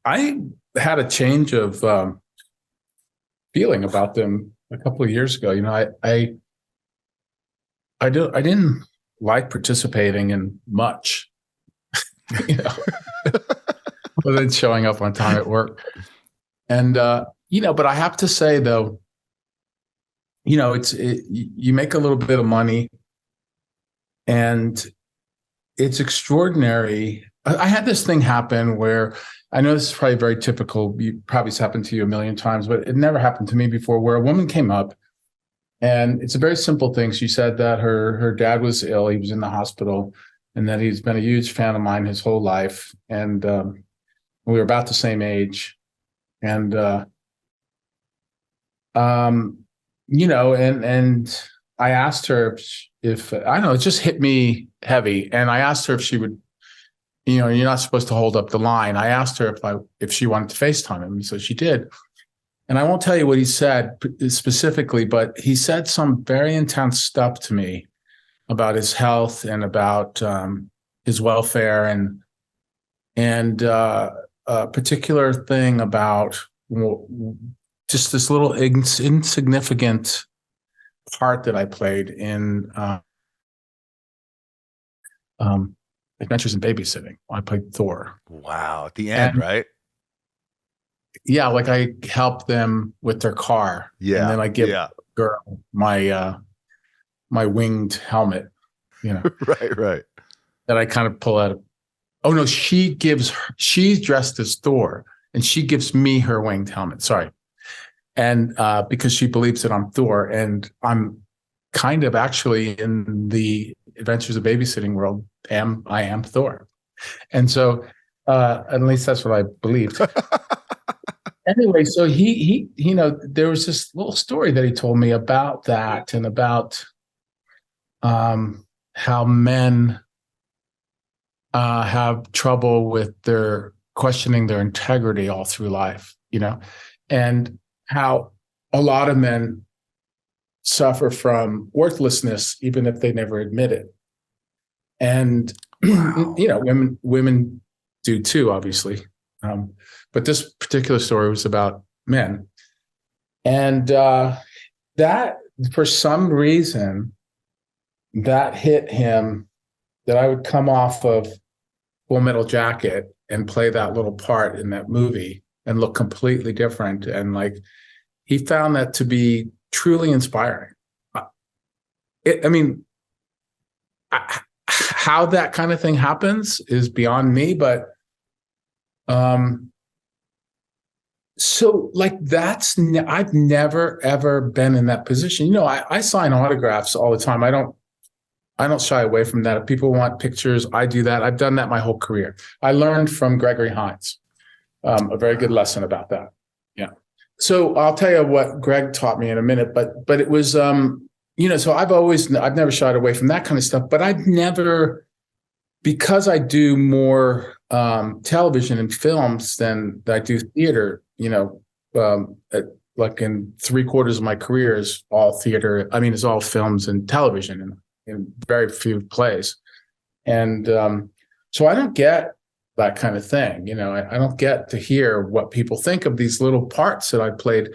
I had a change of feeling about them a couple of years ago. I didn't like participating in much, you know, other than showing up on time at work. And but I have to say though, you make a little bit of money, and it's extraordinary. I had this thing happen where I know this is probably very typical. You probably it's happened to you a million times, but it never happened to me before, where a woman came up, and it's a very simple thing. She said that her dad was ill. He was in the hospital, and that he's been a huge fan of mine his whole life. And we were about the same age. And, and I asked her if I don't know, it just hit me heavy. And I asked her if she would, you're not supposed to hold up the line. I asked her if she wanted to FaceTime him. So she did. And I won't tell you what he said specifically, but he said some very intense stuff to me about his health and about his welfare, and a particular thing about just this little insignificant part that I played in Adventures in Babysitting. I played Thor. Wow. At the end, right? Yeah, like I help them with their car. Yeah. And then I give the girl my winged helmet, Right. That I kind of pull out. Oh no, she's dressed as Thor, and she gives me her winged helmet. Sorry. And because she believes that I'm Thor, and I'm kind of actually in the Adventures of Babysitting world, I am Thor. And so at least that's what I believed. Anyway, so he there was this little story that he told me about that, and about how men have trouble with their questioning their integrity all through life, and how a lot of men suffer from worthlessness, even if they never admit it. And, wow. Women do too, obviously. But this particular story was about men. And that, for some reason, that hit him, that I would come off of Full Metal Jacket and play that little part in that movie and look completely different. And he found that to be truly inspiring. How that kind of thing happens is beyond me, but I've never ever been in that position. I sign autographs all the time. I don't shy away from that. If people want pictures, I do that. I've done that my whole career. I learned from Gregory Hines, a very good lesson about that. Yeah. So I'll tell you what Greg taught me in a minute, but it was, so I've never shied away from that kind of stuff, but I've never, because I do more television and films than I do theater, like in 3/4 of my career is all theater. I mean, it's all films and television, and in very few plays. And so I don't get that kind of thing. I don't get to hear what people think of these little parts that I played.